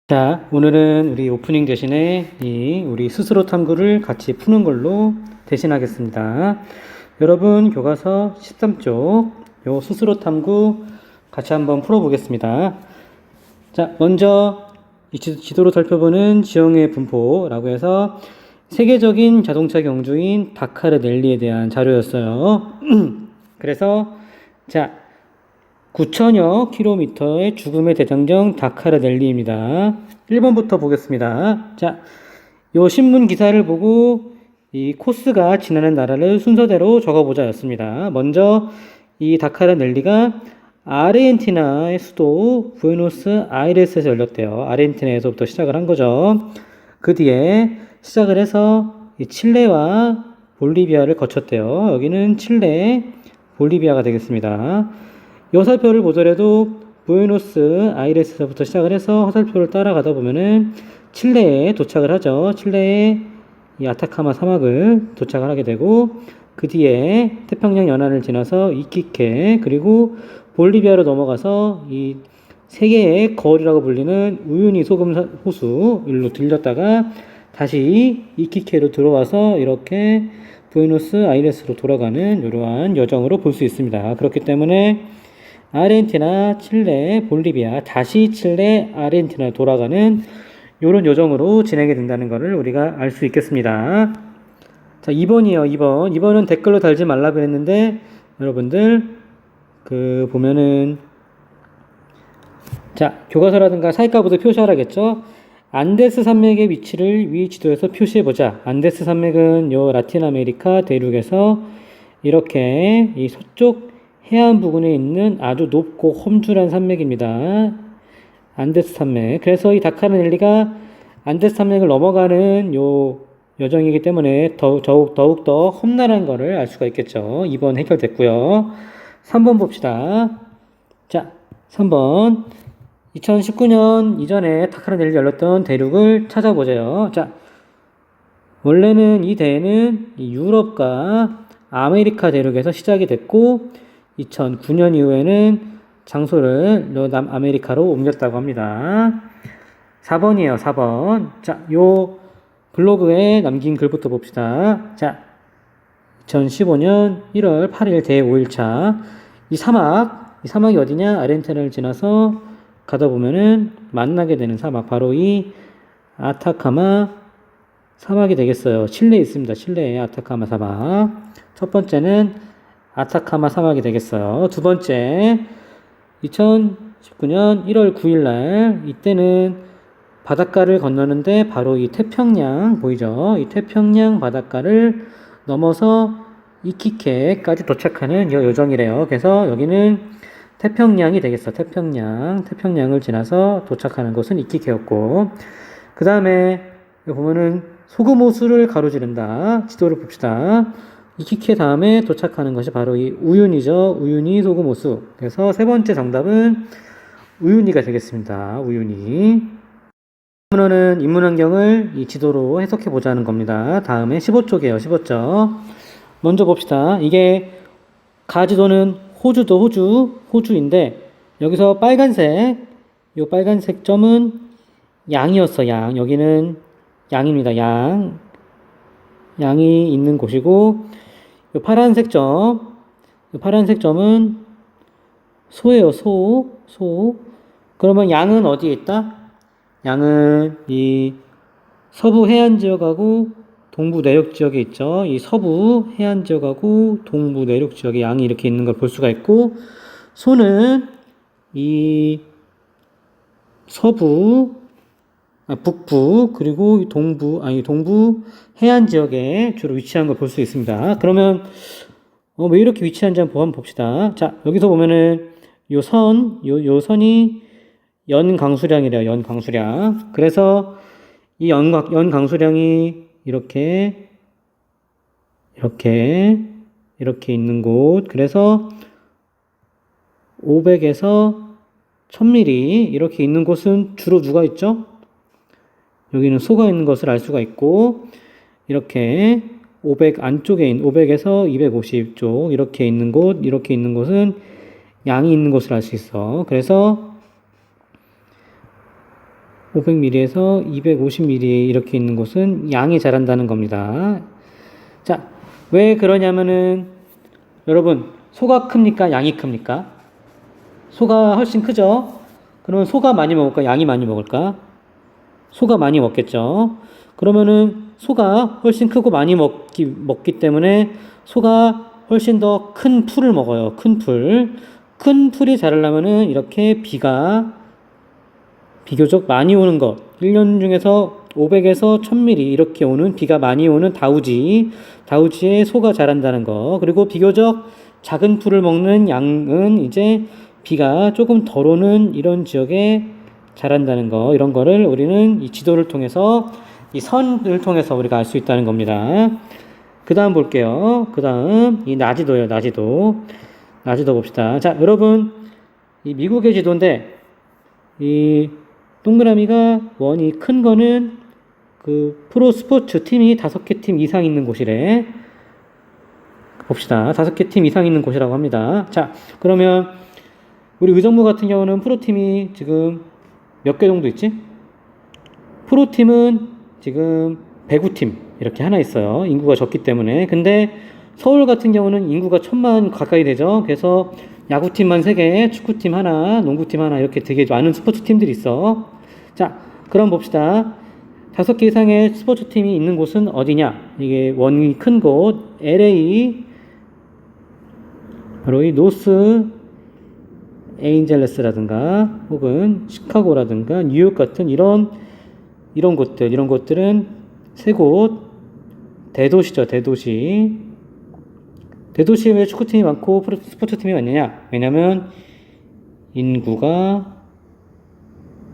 자, 오늘은 우리 오프닝 대신에 우리 스스로 탐구를 같이 푸는 걸로 대신하겠습니다. 여러분, 교과서 13쪽 요 스스로 탐구 같이 한번 풀어보겠습니다. 자, 먼저 이 지도로 살펴보는 지형의 분포라고 해서 세계적인 자동차 경주인 다카르 랠리에 대한 자료였어요. 그래서 자, 9천여 킬로미터의 죽음의 대장정 다카르 랠리입니다. 1번부터 보겠습니다. 자, 요 신문 기사를 보고 이 코스가 지나는 나라를 순서대로 적어보자 였습니다. 먼저 이 다카르 랠리가 아르헨티나의 수도 부에노스 아이레스에서 열렸대요. 아르헨티나에서부터 시작을 한 거죠. 그 뒤에 시작을 해서 이 칠레와 볼리비아를 거쳤대요. 여기는 칠레, 볼리비아가 되겠습니다. 이 화살표를 보더라도 부에노스 아이레스에서부터 시작을 해서 화살표를 따라가다 보면은 칠레에 도착을 하죠. 칠레의 이 아타카마 사막을 도착을 하게 되고 그 뒤에 태평양 연안을 지나서 이키케 그리고 볼리비아로 넘어가서 이 세계의 거울이라고 불리는 우유니 소금 호수 일로 들렸다가 다시 이키케로 들어와서 이렇게 부에노스 아이레스로 돌아가는 이러한 여정으로 볼 수 있습니다. 그렇기 때문에 아르헨티나, 칠레, 볼리비아, 다시 칠레, 아르헨티나 돌아가는 이런 여정으로 진행이 된다는 것을 우리가 알 수 있겠습니다. 자, 2번이요, 2번. 2번은 댓글로 달지 말라 그랬는데, 여러분들, 보면은, 자, 교과서라든가 사이가보드 표시하라겠죠? 안데스 산맥의 위치를 위 지도에서 표시해보자. 안데스 산맥은 요 라틴 아메리카 대륙에서 이렇게 이 서쪽 해안 부근에 있는 아주 높고 험준한 산맥입니다. 안데스 산맥. 그래서 이 다카르 랠리가 안데스 산맥을 넘어가는 요 여정이기 때문에 더욱더 험난한 거를 알 수가 있겠죠. 2번 해결됐고요. 3번 봅시다. 자, 3번. 2019년 이전에 다카르 랠리 열렸던 대륙을 찾아보자요. 자, 원래는 이 대회는 유럽과 아메리카 대륙에서 시작이 됐고 2009년 이후에는 장소를 남아메리카로 옮겼다고 합니다. 4번이에요, 4번. 자, 요 블로그에 남긴 글부터 봅시다. 자, 2015년 1월 8일 제5일차. 이 사막이 어디냐? 아르헨티나를 지나서 가다 보면은 만나게 되는 사막. 바로 이 아타카마 사막이 되겠어요. 칠레에 있습니다. 칠레의 아타카마 사막. 첫 번째는 아타카마 사막이 되겠어요. 두 번째, 2019년 1월 9일 날, 이때는 바닷가를 건너는데 바로 이 태평양 보이죠? 이 태평양 바닷가를 넘어서 이키케까지 도착하는 여정이래요. 그래서 여기는 태평양이 되겠어. 태평양을 지나서 도착하는 곳은 이키케였고, 그 다음에 보면은 소금호수를 가로지른다. 지도를 봅시다. 이키케 다음에 도착하는 것이 바로 이 우유니죠. 우유니 소금호수. 그래서 세 번째 정답은 우유니가 되겠습니다. 우유니. 다음으로는 인문환경을 이 지도로 해석해 보자는 겁니다. 다음에 15쪽이에요. 15쪽. 먼저 봅시다. 이게 가지도는 호주인데 여기서 이 빨간색 점은 양이었어. 양. 여기는 양입니다. 양이 있는 곳이고 이 파란색 점은 소예요. 소. 그러면 양은 어디에 있다? 양은 이 서부 해안 지역하고 동부 내륙 지역에 있죠. 이 서부 해안 지역하고 동부 내륙 지역에 양이 이렇게 있는 걸 볼 수가 있고, 소는 이 북부 그리고 동부 해안 지역에 주로 위치한 걸 볼 수 있습니다. 그러면 왜 이렇게 위치한지 한번 봅시다. 자, 여기서 보면은 요 선이 연강수량이래요. 연강수량. 그래서 이 연강수량이 이렇게 있는 곳. 그래서 500에서 1000mm 이렇게 있는 곳은 주로 누가 있죠? 여기는 소가 있는 것을 알 수가 있고, 이렇게 500 안쪽에 있는 500에서 250쪽 이렇게 있는 곳은 양이 있는 곳을 알 수 있어. 그래서 500ml에서 250ml 이렇게 있는 곳은 양이 자란다는 겁니다. 자, 왜 그러냐면은 여러분 소가 큽니까? 양이 큽니까? 소가 훨씬 크죠? 그러면 소가 많이 먹을까? 양이 많이 먹을까? 소가 많이 먹겠죠? 그러면은 소가 훨씬 크고 많이 먹기 때문에 소가 훨씬 더 큰 풀을 먹어요. 큰 풀. 큰 풀이 자라려면은 이렇게 비가 비교적 많이 오는 것. 1년 중에서 500에서 1000mm 이렇게 오는 비가 많이 오는 다우지에 소가 자란다는 거. 그리고 비교적 작은 풀을 먹는 양은 이제 비가 조금 덜 오는 이런 지역에 자란다는 거. 이런 거를 우리는 이 지도를 통해서 이 선을 통해서 우리가 알 수 있다는 겁니다. 그 다음 볼게요. 그 다음 이 나지도예요. 나지도 봅시다. 자, 여러분 이 미국의 지도인데 이 동그라미가 원이 큰 거는 그 프로 스포츠 팀이 5개 팀 이상 있는 곳이래. 봅시다. 5개 팀 이상 있는 곳이라고 합니다. 자, 그러면 우리 의정부 같은 경우는 프로팀이 지금 몇 개 정도 있지? 프로팀은 지금 배구팀 이렇게 하나 있어요. 인구가 적기 때문에. 근데 서울 같은 경우는 인구가 1000만 가까이 되죠. 그래서 야구팀만 3개, 축구팀 하나, 농구팀 하나 이렇게 되게 많은 스포츠 팀들이 있어. 자, 그럼 봅시다. 5개 이상의 스포츠 팀이 있는 곳은 어디냐? 이게 원이 큰 곳, LA, 바로 이 노스 에인젤레스라든가 혹은 시카고라든가 뉴욕 같은 이런 곳들은 3곳 대도시죠. 대도시에 왜 축구팀이 많고 스포츠팀이 많느냐? 왜냐면 인구가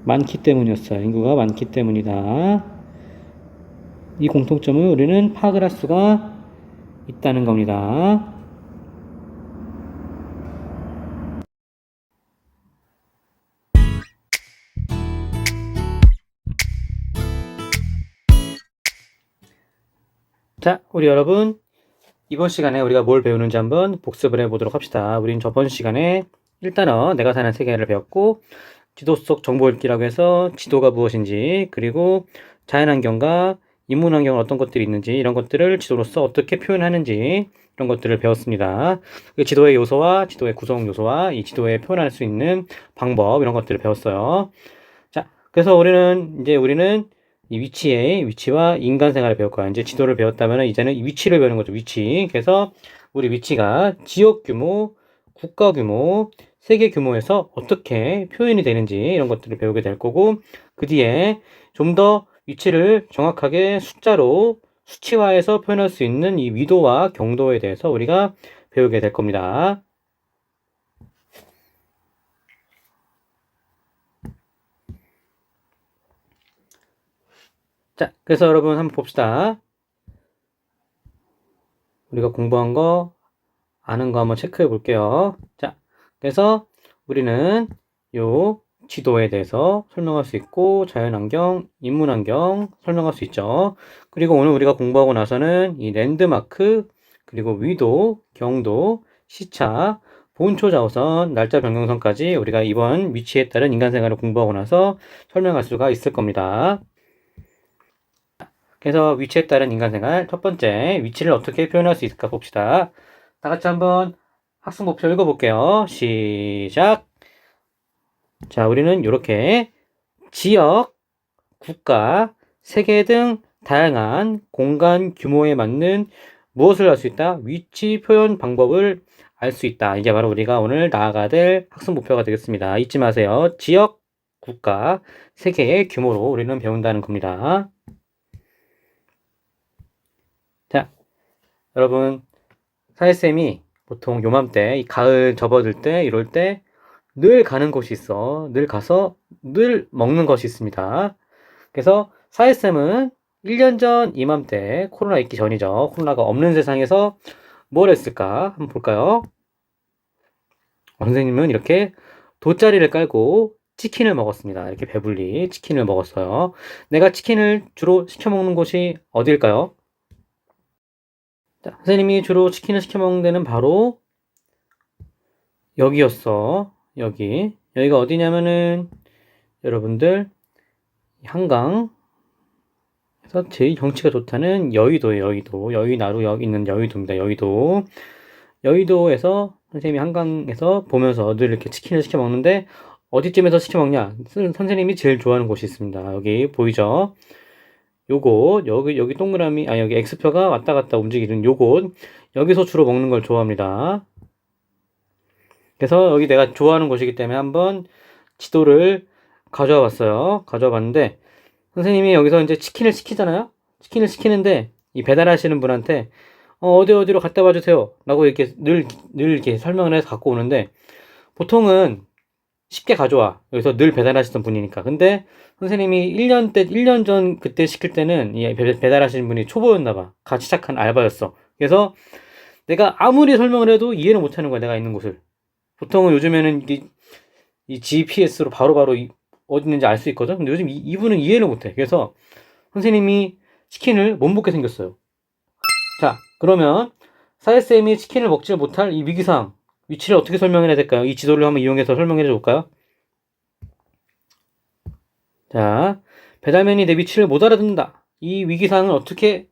많기 때문이었어요. 인구가 많기 때문이다. 이 공통점을 우리는 파악을 할 수가 있다는 겁니다. 자, 우리 여러분 이번 시간에 우리가 뭘 배우는지 한번 복습을 해보도록 합시다. 우린 저번 시간에 일단은 내가 사는 세계를 배웠고 지도 속 정보 읽기라고 해서 지도가 무엇인지 그리고 자연환경과 인문환경은 어떤 것들이 있는지 이런 것들을 지도로서 어떻게 표현하는지 이런 것들을 배웠습니다. 지도의 요소와 지도의 구성 요소와 이 지도에 표현할 수 있는 방법 이런 것들을 배웠어요. 자, 그래서 우리는 이 위치와 인간 생활을 배울 거야. 이제 지도를 배웠다면 이제는 이 위치를 배우는 거죠. 위치. 그래서 우리 위치가 지역 규모, 국가 규모, 세계 규모에서 어떻게 표현이 되는지 이런 것들을 배우게 될 거고 그 뒤에 좀 더 위치를 정확하게 숫자로 수치화해서 표현할 수 있는 이 위도와 경도에 대해서 우리가 배우게 될 겁니다. 자, 그래서 여러분 한번 봅시다. 우리가 공부한 거, 아는 거 한번 체크해 볼게요. 자, 그래서 우리는 요 지도에 대해서 설명할 수 있고 자연환경, 인문환경 설명할 수 있죠. 그리고 오늘 우리가 공부하고 나서는 이 랜드마크, 그리고 위도, 경도, 시차, 본초 자우선, 날짜 변경선까지 우리가 이번 위치에 따른 인간 생활을 공부하고 나서 설명할 수가 있을 겁니다. 그래서 위치에 따른 인간 생활 첫 번째 위치를 어떻게 표현할 수 있을까 봅시다. 다 같이 한번 학습 목표 읽어볼게요. 시작. 자, 우리는 이렇게 지역, 국가, 세계 등 다양한 공간 규모에 맞는 무엇을 할 수 있다? 위치 표현 방법을 알 수 있다. 이게 바로 우리가 오늘 나아가야 될 학습 목표가 되겠습니다. 잊지 마세요. 지역, 국가, 세계의 규모로 우리는 배운다는 겁니다. 자, 여러분 사회쌤이 보통 요맘때 이 가을 접어들 때 이럴 때 늘 가는 곳이 있어. 늘 가서 늘 먹는 것이 있습니다. 그래서 사회쌤은 1년 전 이맘때 코로나 있기 전이죠. 코로나가 없는 세상에서 뭘 했을까? 한번 볼까요? 선생님은 이렇게 돗자리를 깔고 치킨을 먹었습니다. 이렇게 배불리 치킨을 먹었어요. 내가 치킨을 주로 시켜 먹는 곳이 어딜까요? 자, 선생님이 주로 치킨을 시켜 먹는 데는 바로 여기였어. 여기가 어디냐면은 여러분들 한강 그래서 제일 경치가 좋다는 여의도예요. 여의나루 있는 여의도입니다. 여의도에서 선생님이 한강에서 보면서 늘 이렇게 치킨을 시켜 먹는데 어디쯤에서 시켜 먹냐? 선생님이 제일 좋아하는 곳이 있습니다. 여기 보이죠? 요곳 여기 동그라미 여기 X표가 왔다 갔다 움직이는 요곳 여기서 주로 먹는 걸 좋아합니다. 그래서 여기 내가 좋아하는 곳이기 때문에 한번 지도를 가져와 봤어요. 가져와 봤는데 선생님이 여기서 이제 치킨을 시키잖아요. 치킨을 시키는데 이 배달하시는 분한테 어디로 갖다 봐주세요 라고 이렇게 늘 이렇게 설명을 해서 갖고 오는데 보통은 쉽게 가져와. 여기서 늘 배달하시던 분이니까. 근데 선생님이 1년 전 그때 시킬 때는 이 배달하시는 분이 초보였나봐. 같이 시작한 알바였어. 그래서 내가 아무리 설명을 해도 이해를 못하는 거야. 내가 있는 곳을. 보통은 요즘에는 이 GPS로 바로바로 어디 있는지 알 수 있거든. 근데 요즘 이분은 이해를 못해. 그래서 선생님이 치킨을 못 먹게 생겼어요. 자, 그러면 사회쌤이 치킨을 먹지 못할 이 위기상 위치를 어떻게 설명해야 될까요? 이 지도를 한번 이용해서 설명해 줄까요? 자, 배달맨이 내 위치를 못 알아듣는다. 이 위기상을 어떻게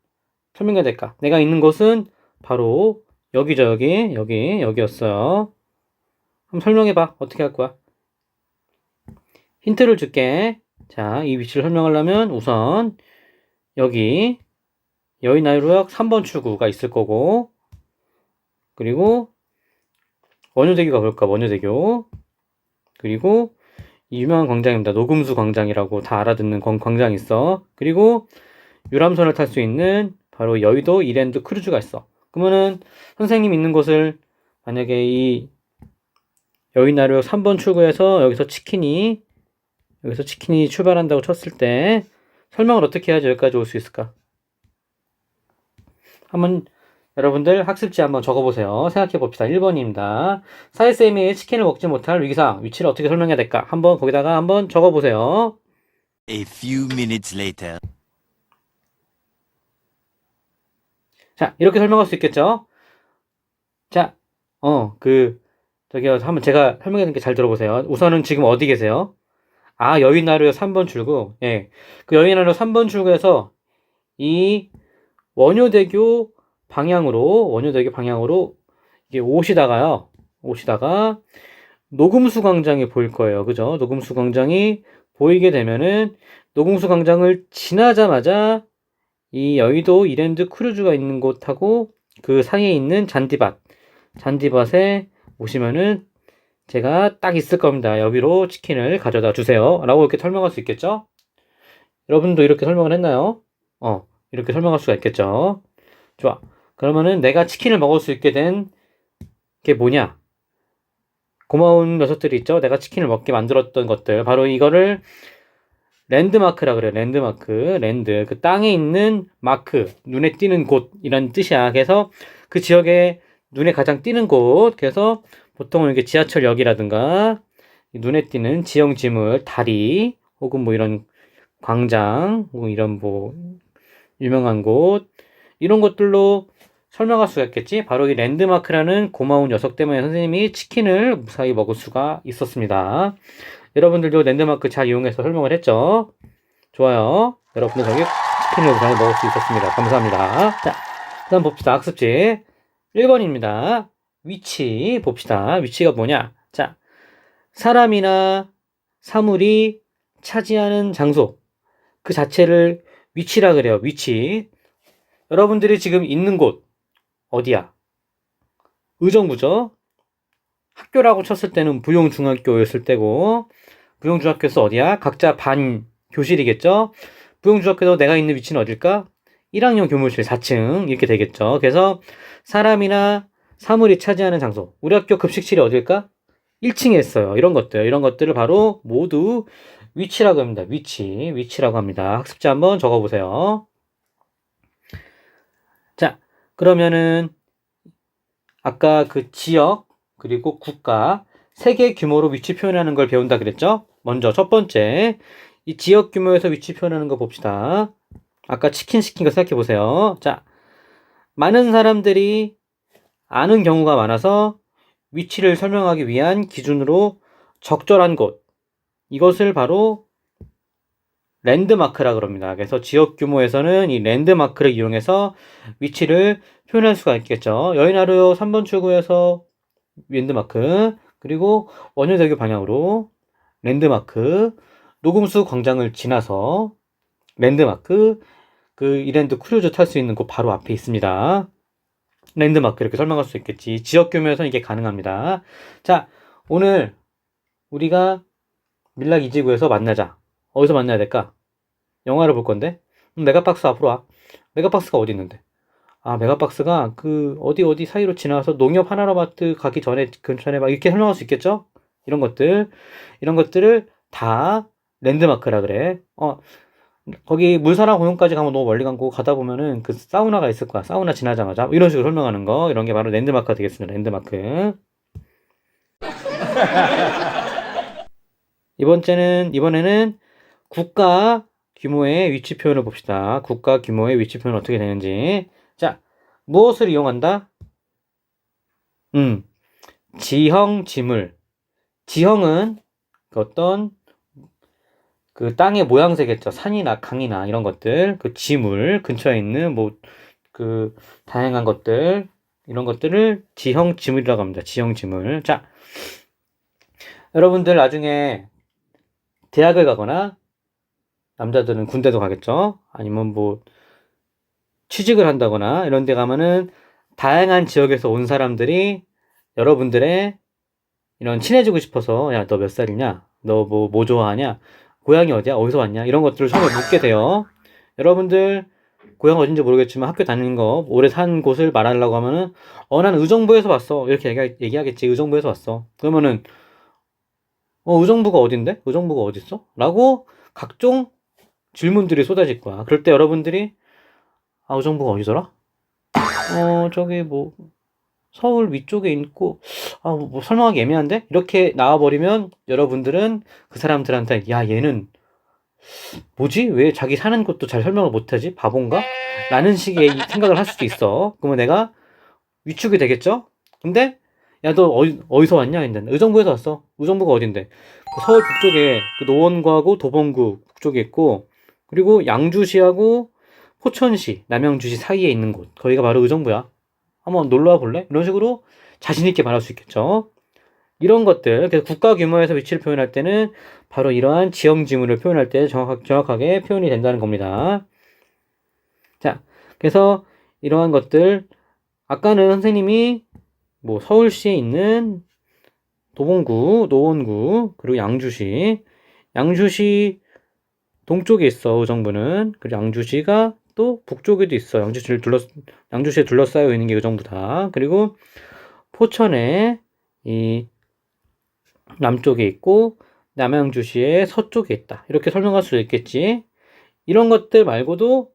설명해야 될까? 내가 있는 곳은 바로 여기죠. 여기였어요. 한번 설명해봐. 어떻게 할 거야? 힌트를 줄게. 자, 이 위치를 설명하려면 우선 여기 여의나루역 3번 출구가 있을 거고 그리고 원효대교가 볼까? 원효대교. 그리고 이 유명한 광장입니다. 노금수 광장이라고 다 알아듣는 광장이 있어. 그리고 유람선을 탈 수 있는 바로 여의도 이랜드 크루즈가 있어. 그러면은 선생님 있는 곳을 만약에 이 여의나루역 3번 출구에서 여기서 치킨이 출발한다고 쳤을 때 설명을 어떻게 해야지 여기까지 올 수 있을까? 한번 여러분들 학습지 한번 적어보세요. 생각해 봅시다. 1번입니다. 사회쌤이 치킨을 먹지 못할 위기상 위치를 어떻게 설명해야 될까? 한번 거기다가 한번 적어보세요. A few minutes later. 자, 이렇게 설명할 수 있겠죠? 자, 저기요, 한번 제가 설명해 드린 게 잘 들어보세요. 우선은 지금 어디 계세요? 여의나루역 3번 출구. 예. 그 여의나루역 3번 출구에서 이 원효대교 방향으로 이게 오시다가 노금수 광장이 보일 거예요. 그죠? 노금수 광장이 보이게 되면은 노금수 광장을 지나자마자 이 여의도 이랜드 크루즈가 있는 곳하고 그 사이에 있는 잔디밭에 오시면은 제가 딱 있을 겁니다. 여기로 치킨을 가져다 주세요. 라고 이렇게 설명할 수 있겠죠? 여러분도 이렇게 설명을 했나요? 이렇게 설명할 수가 있겠죠? 좋아. 그러면은 내가 치킨을 먹을 수 있게 된 게 뭐냐? 고마운 녀석들이 있죠? 내가 치킨을 먹게 만들었던 것들. 바로 이거를 랜드마크라 그래요. 랜드. 그 땅에 있는 마크. 눈에 띄는 곳이란 뜻이야. 그래서 그 지역에 눈에 가장 띄는 곳. 그래서 보통은 이렇게 지하철역이라든가 눈에 띄는 지형지물, 다리, 혹은 뭐 이런 광장, 뭐 이런 뭐 유명한 곳, 이런 것들로 설명할 수가 있겠지. 바로 이 랜드마크라는 고마운 녀석 때문에 선생님이 치킨을 무사히 먹을 수가 있었습니다. 여러분들도 랜드마크 잘 이용해서 설명을 했죠? 좋아요. 여러분들 저기 치킨을 무사히 먹을 수 있었습니다. 감사합니다. 자, 다음 봅시다. 학습지 1번입니다. 위치 봅시다. 위치가 뭐냐? 자, 사람이나 사물이 차지하는 장소 그 자체를 위치라 그래요. 위치. 여러분들이 지금 있는 곳 어디야? 의정부죠. 학교라고 쳤을 때는 부용중학교였을 때고 부용중학교에서 어디야? 각자 반 교실이겠죠. 부용중학교에서 내가 있는 위치는 어딜까? 1학년 교무실 4층 이렇게 되겠죠. 그래서 사람이나 사물이 차지하는 장소. 우리 학교 급식실이 어딜까? 1층에 있어요. 이런 것들을 바로 모두 위치라고 합니다. 위치라고 합니다. 학습지 한번 적어보세요. 자, 그러면은 아까 그 지역 그리고 국가 세계 규모로 위치 표현하는 걸 배운다 그랬죠? 먼저 첫 번째 이 지역 규모에서 위치 표현하는 거 봅시다. 아까 치킨 시킨 거 생각해 보세요. 자, 많은 사람들이 아는 경우가 많아서 위치를 설명하기 위한 기준으로 적절한 곳 이것을 바로 랜드마크라 그럽니다. 그래서 지역 규모에서는 이 랜드마크를 이용해서 위치를 표현할 수가 있겠죠. 여의나루 3번 출구에서 랜드마크, 그리고 원효대교 방향으로 랜드마크, 노금수 광장을 지나서 랜드마크, 그 이랜드 크루즈 탈 수 있는 곳 바로 앞에 있습니다. 랜드마크 이렇게 설명할 수 있겠지. 지역 규모에서는 이게 가능합니다. 자, 오늘 우리가 밀락 2지구에서 만나자. 어디서 만나야 될까? 영화를 볼 건데. 메가박스 앞으로 와. 메가박스가 어디 있는데? 아, 메가박스가 그 어디 사이로 지나가서 농협 하나로마트 가기 전에 근처에 막 이렇게 설명할 수 있겠죠? 이런 것들을 다 랜드마크라 그래. 거기 물사랑 공원까지 가면 너무 멀리 가고 가다 보면은 그 사우나가 있을 거야. 사우나 지나자마자 이런 식으로 설명하는 거, 이런 게 바로 랜드마크가 되겠습니다. 랜드마크. 이번에는 국가 규모의 위치 표현을 봅시다. 국가 규모의 위치 표현 어떻게 되는지. 자, 무엇을 이용한다? 지형 지물. 지형은 어떤 그 땅의 모양새겠죠. 산이나 강이나 이런 것들, 그 지물 근처에 있는 뭐 그 다양한 것들, 이런 것들을 지형 지물이라고 합니다. 지형 지물. 자, 여러분들 나중에 대학을 가거나 남자들은 군대도 가겠죠. 아니면 뭐 취직을 한다거나 이런 데 가면은 다양한 지역에서 온 사람들이 여러분들의 이런 친해지고 싶어서, 야, 너 몇 살이냐? 너 뭐 좋아하냐? 고향이 어디야? 어디서 왔냐? 이런 것들을 처음에 묻게 돼요. 여러분들 고향 어딘지 모르겠지만 학교 다니는 거, 오래 산 곳을 말하려고 하면은 난 의정부에서 왔어. 이렇게 얘기하겠지. 의정부에서 왔어. 그러면은 의정부가 어딘데? 의정부가 어딨어? 라고 각종 질문들이 쏟아질 거야. 그럴 때 여러분들이 의정부가 어디더라? 저기 뭐 서울 위쪽에 있고, 뭐 설명하기 애매한데? 이렇게 나와버리면 여러분들은 그 사람들한테, 야, 얘는 뭐지? 왜 자기 사는 곳도 잘 설명을 못하지? 바본가? 라는 식의 생각을 할 수도 있어. 그러면 내가 위축이 되겠죠? 근데 야, 너 어디서 왔냐? 했는데 의정부에서 왔어. 의정부가 어딘데? 서울 북쪽에 그 노원구하고 도봉구 북쪽에 있고, 그리고 양주시하고 포천시, 남양주시 사이에 있는 곳, 거기가 바로 의정부야. 한번 놀러와 볼래? 이런 식으로 자신 있게 말할 수 있겠죠. 이런 것들, 그래서 국가 규모에서 위치를 표현할 때는 바로 이러한 지형 지물을 표현할 때 정확하게 표현이 된다는 겁니다. 자, 그래서 이러한 것들, 아까는 선생님이 뭐 서울시에 있는 도봉구, 노원구, 그리고 양주시 동쪽에 있어, 의정부는. 그리고 양주시가 또 북쪽에도 있어. 양주시에 둘러싸여 있는 게 의정부다. 그리고 포천에 이 남쪽에 있고 남양주시의 서쪽에 있다. 이렇게 설명할 수 있겠지. 이런 것들 말고도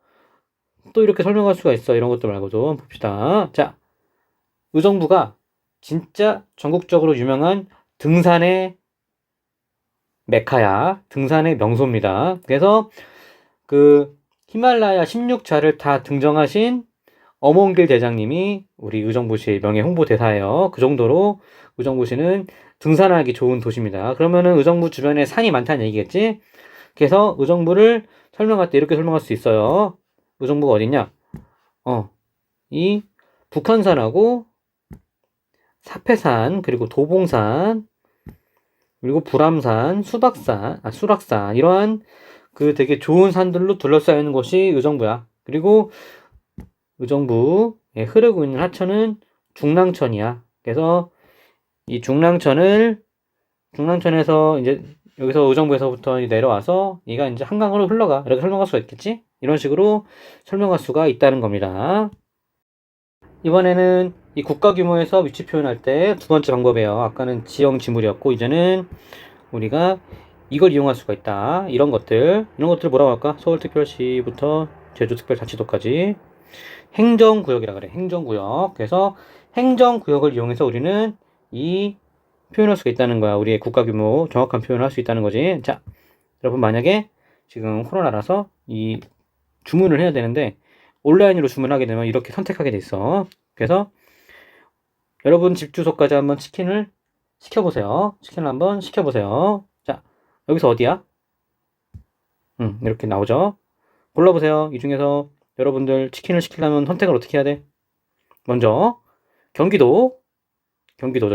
또 이렇게 설명할 수가 있어. 이런 것들 말고도 한번 봅시다. 자, 의정부가 진짜 전국적으로 유명한 등산의 메카야. 등산의 명소입니다. 그래서 그 히말라야 16차를 다 등정하신 엄원길 대장님이 우리 의정부시의 명예 홍보대사예요. 그 정도로 의정부시는 등산하기 좋은 도시입니다. 그러면은 의정부 주변에 산이 많다는 얘기겠지? 그래서 의정부를 설명할 때 이렇게 설명할 수 있어요. 의정부가 어딨냐? 이 북한산하고 사패산, 그리고 도봉산, 그리고 불암산, 수락산, 이러한 그 되게 좋은 산들로 둘러싸여 있는 곳이 의정부야. 그리고 의정부에 흐르고 있는 하천은 중랑천이야. 그래서 이 중랑천에서 이제 여기서 의정부에서부터 내려와서 얘가 이제 한강으로 흘러가. 이렇게 설명할 수가 있겠지? 이런 식으로 설명할 수가 있다는 겁니다. 이번에는 이 국가 규모에서 위치 표현할 때 두 번째 방법이에요. 아까는 지형 지물이었고, 이제는 우리가 이걸 이용할 수가 있다. 이런 것들 뭐라고 할까? 서울특별시부터 제주특별자치도까지 행정구역이라 그래. 행정구역. 그래서 행정구역을 이용해서 우리는 이 표현할 수가 있다는 거야. 우리의 국가 규모 정확한 표현을 할 수 있다는 거지. 자, 여러분 만약에 지금 코로나라서 이 주문을 해야 되는데 온라인으로 주문하게 되면 이렇게 선택하게 돼 있어. 그래서 여러분 집 주소까지 한번 치킨을 시켜보세요. 자, 여기서 어디야? 이렇게 나오죠. 골라보세요. 이 중에서 여러분들 치킨을 시키려면 선택을 어떻게 해야 돼? 먼저 경기도죠,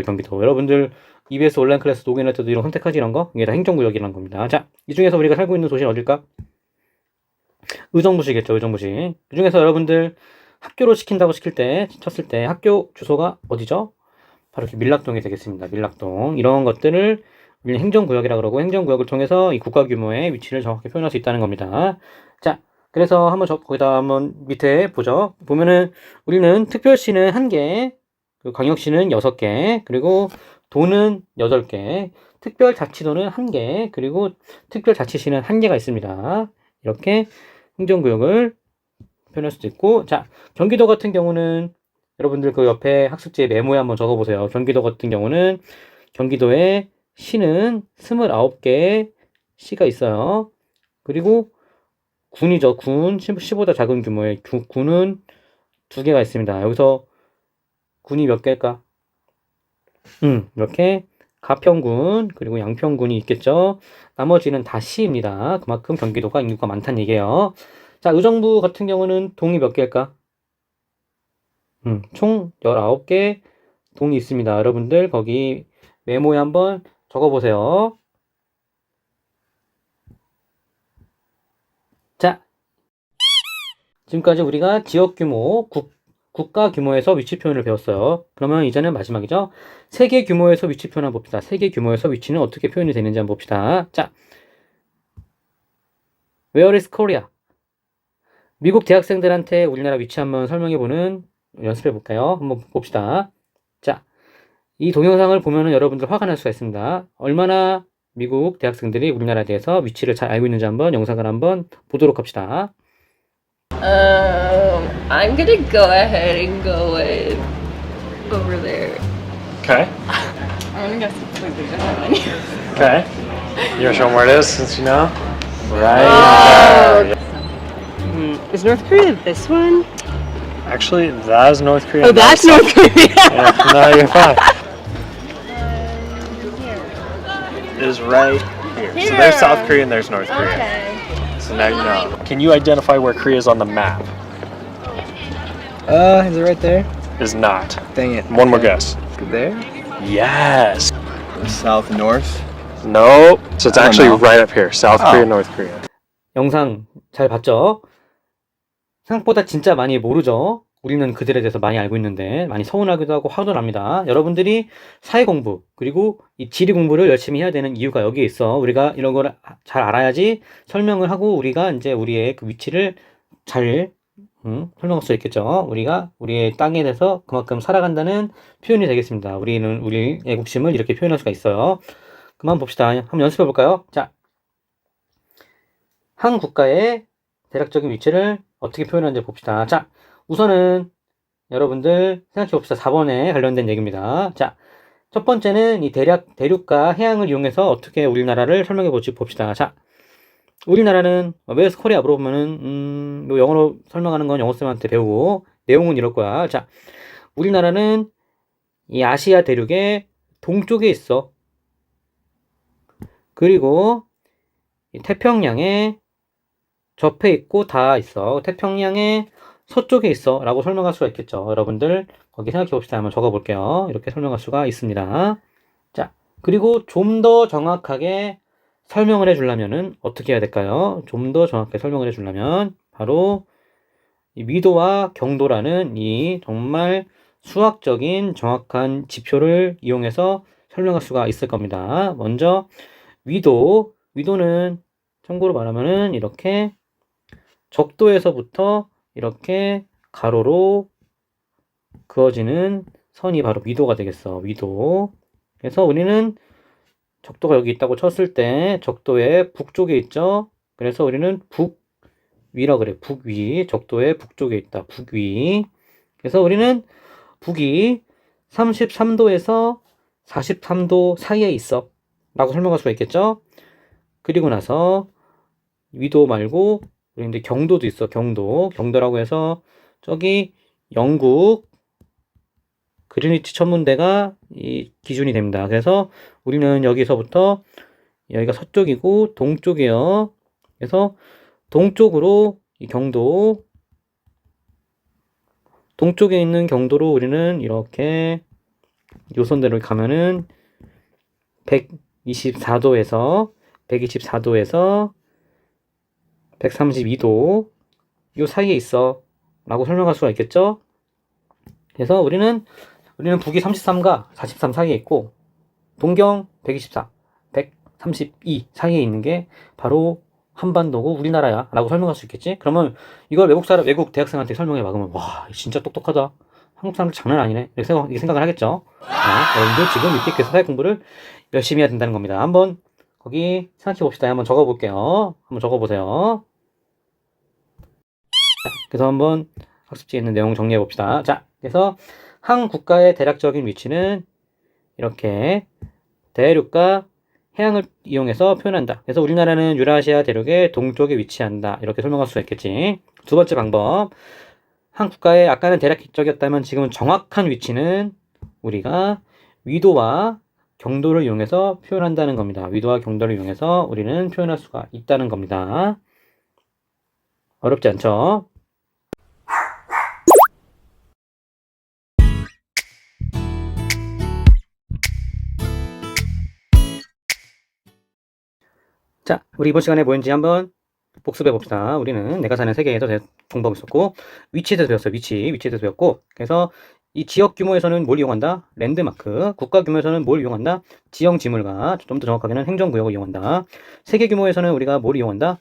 경기도. 여러분들 EBS 온라인 클래스 로그인할 때도 이런 선택하지, 이런 거? 이게 다 행정구역이라는 겁니다. 자, 이 중에서 우리가 살고 있는 도시는 어딜까? 의정부시겠죠, 의정부시. 이 중에서 여러분들 학교로 시킨다고 쳤을 때 학교 주소가 어디죠? 바로 이렇게 밀락동이 되겠습니다. 밀락동. 이런 것들을 우리는 행정구역이라 그러고, 행정구역을 통해서 이 국가 규모의 위치를 정확히 표현할 수 있다는 겁니다. 자, 그래서 거기다 한번 밑에 보죠. 보면은 우리는 특별시는 1개, 광역시는 6개, 그리고 도는 8개, 특별자치도는 1개, 그리고 특별자치시는 1개가 있습니다. 이렇게 행정구역을 표현할 수도 있고, 자, 경기도 같은 경우는 여러분들 그 옆에 학습지에 메모에 한번 적어보세요. 경기도 같은 경우는 경기도에 시는 29개의 시가 있어요. 그리고 군이죠. 군, 시보다 작은 규모의 군은 2개가 있습니다. 여기서 군이 몇 개일까? 이렇게 가평군, 그리고 양평군이 있겠죠. 나머지는 다 시입니다. 그만큼 경기도가 인구가 많다는 얘기예요. 자, 의정부 같은 경우는 동이 몇 개일까? 총 19개 동이 있습니다. 여러분들 거기 메모에 한번 적어보세요. 자, 지금까지 우리가 지역 규모, 국가 규모에서 위치 표현을 배웠어요. 그러면 이제는 마지막이죠. 세계 규모에서 위치 표현 한번 봅시다. 세계 규모에서 위치는 어떻게 표현이 되는지 한번 봅시다. 자, Where is Korea? 미국 대학생들한테 우리나라 위치 한번 설명해보는 연습해 볼까요? 한번 봅시다. 자, 이 동영상을 보면은 여러분들 화가 날 수가 있습니다. 얼마나 미국 대학생들이 우리나라에 대해서 위치를 잘 알고 있는지 한번 영상을 한번 보도록 합시다. I'm gonna go ahead and go with over there. Okay. I'm gonna guess completely different one. Okay. You wanna show them where it is since you know? Right there. Is North Korea this one? Actually, that is North Korea. Oh, that's North Korea. Yeah, no, you're fine. It is right here. So there's South Korea and there's North Korea. Okay. So now you know. Can you identify where Korea is on the map? Is it right there? Is not. Dang it. One more guess. There? Yes. South, north? No. So it's I don't actually know. right up here. South Oh. Korea, North Korea. 영상 잘 봤죠? 생각보다 진짜 많이 모르죠? 우리는 그들에 대해서 많이 알고 있는데 많이 서운하기도 하고 화도 납니다. 여러분들이 사회 공부 그리고 이 지리 공부를 열심히 해야 되는 이유가 여기에 있어. 우리가 이런 걸 잘 알아야지 설명을 하고 우리가 이제 우리의 그 위치를 잘 설명할 수 있겠죠. 우리가 우리의 땅에 대해서 그만큼 살아간다는 표현이 되겠습니다. 우리는 우리 애국심을 이렇게 표현할 수가 있어요. 그만 봅시다. 한번 연습해 볼까요? 자, 한 국가의 대략적인 위치를 어떻게 표현하는지 봅시다. 자, 우선은 여러분들 생각해 봅시다. 4번에 관련된 얘기입니다. 자, 첫 번째는 이 대륙과 해양을 이용해서 어떻게 우리나라를 설명해 봅시다. 자, 우리나라는 웨스트 코리아 물어보면은 뭐 영어로 설명하는 건 영어쌤한테 배우고 내용은 이럴 거야. 자, 우리나라는 이 아시아 대륙의 동쪽에 있어. 그리고 이 태평양에 접해 있고 다 있어. 태평양의 서쪽에 있어 라고 설명할 수가 있겠죠. 여러분들 거기 생각해 봅시다. 한번 적어 볼게요. 이렇게 설명할 수가 있습니다. 자, 그리고 좀 더 정확하게 설명을 해주려면은 어떻게 해야 될까요? 좀 더 정확하게 설명을 해주려면 바로 이 위도와 경도라는 이 정말 수학적인 정확한 지표를 이용해서 설명할 수가 있을 겁니다. 먼저 위도는 참고로 말하면은 이렇게 적도에서부터 이렇게 가로로 그어지는 선이 바로 위도가 되겠어. 위도. 그래서 우리는 적도가 여기 있다고 쳤을 때 적도의 북쪽에 있죠. 그래서 우리는 북위라 그래. 북위. 적도의 북쪽에 있다. 북위. 그래서 우리는 북이 33도에서 43도 사이에 있어 라고 설명할 수가 있겠죠. 그리고 나서 위도 말고 우리 근데 경도도 있어. 경도라고 해서 저기 영국 그린위치 천문대가 이 기준이 됩니다. 그래서 우리는 여기서부터 여기가 서쪽이고 동쪽이에요. 그래서 동쪽으로 이 경도, 동쪽에 있는 경도로 우리는 이렇게 요선대로 가면은 124도에서 132도 요 사이에 있어 라고 설명할 수가 있겠죠. 그래서 우리는 북위 33과 43 사이에 있고 동경 124, 132 사이에 있는 게 바로 한반도고 우리나라야 라고 설명할 수 있겠지. 그러면 이걸 외국 대학생한테 설명해 막으면 와 진짜 똑똑하다, 한국 사람들 장난 아니네 이렇게 생각을 하겠죠. 여러분들 지금 이렇게 사회 공부를 열심히 해야 된다는 겁니다. 한번 거기 생각해 봅시다. 한번 적어 볼게요. 한번 적어 보세요. 그래서 한번 학습지에 있는 내용 정리해 봅시다. 자, 그래서 한 국가의 대략적인 위치는 이렇게 대륙과 해양을 이용해서 표현한다. 그래서 우리나라는 유라시아 대륙의 동쪽에 위치한다. 이렇게 설명할 수가 있겠지. 두 번째 방법. 한 국가의 아까는 대략적이었다면 지금은 정확한 위치는 우리가 위도와 경도를 이용해서 표현한다는 겁니다. 위도와 경도를 이용해서 우리는 표현할 수가 있다는 겁니다. 어렵지 않죠? 자, 우리 이번 시간에 뭐였는지 한번 복습해 봅시다. 우리는 내가 사는 세계에서 공부하고 있었고, 위치에 대해서 배웠어요. 위치에 대해서 배웠고, 그래서 이 지역 규모에서는 뭘 이용한다? 랜드마크. 국가 규모에서는 뭘 이용한다? 지형 지물과, 좀 더 정확하게는 행정구역을 이용한다. 세계 규모에서는 우리가 뭘 이용한다?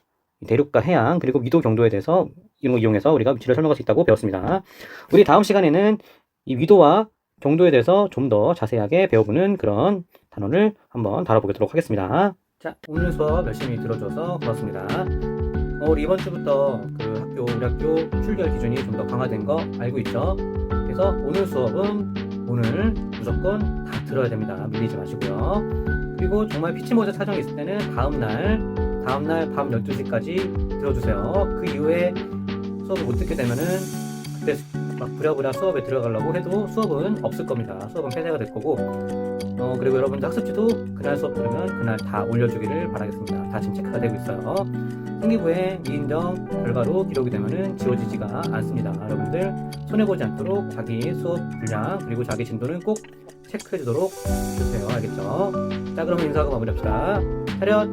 대륙과 해양, 그리고 위도 경도에 대해서 이런 거 이용해서 우리가 위치를 설명할 수 있다고 배웠습니다. 우리 다음 시간에는 이 위도와 경도에 대해서 좀 더 자세하게 배워보는 그런 단어를 한번 다뤄보도록 하겠습니다. 자, 오늘 수업 열심히 들어줘서 고맙습니다. 우리 이번 주부터 우리 학교 출결 기준이 좀 더 강화된 거 알고 있죠? 그래서 오늘 수업은 오늘 무조건 다 들어야 됩니다. 밀리지 마시고요. 그리고 정말 피치 모자 사정이 있을 때는 다음날 밤 12시까지 들어주세요. 그 이후에 수업을 못 듣게 되면은 그때 막 부랴부랴 수업에 들어가려고 해도 수업은 없을 겁니다. 수업은 폐쇄가 될 거고, 그리고 여러분들 학습지도 그날 수업 들으면 그날 다 올려주기를 바라겠습니다. 다 지금 체크가 되고 있어요. 생기부에 미인정 결과로 기록이 되면은 지워지지가 않습니다. 여러분들 손해보지 않도록 자기 수업 분량 그리고 자기 진도는 꼭 체크해 주도록 해주세요. 알겠죠? 자, 그러면 인사하고 마무리합시다. 차렷,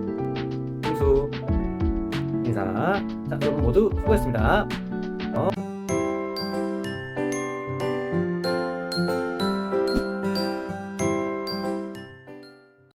인수, 인사. 자, 여러분 모두 수고했습니다.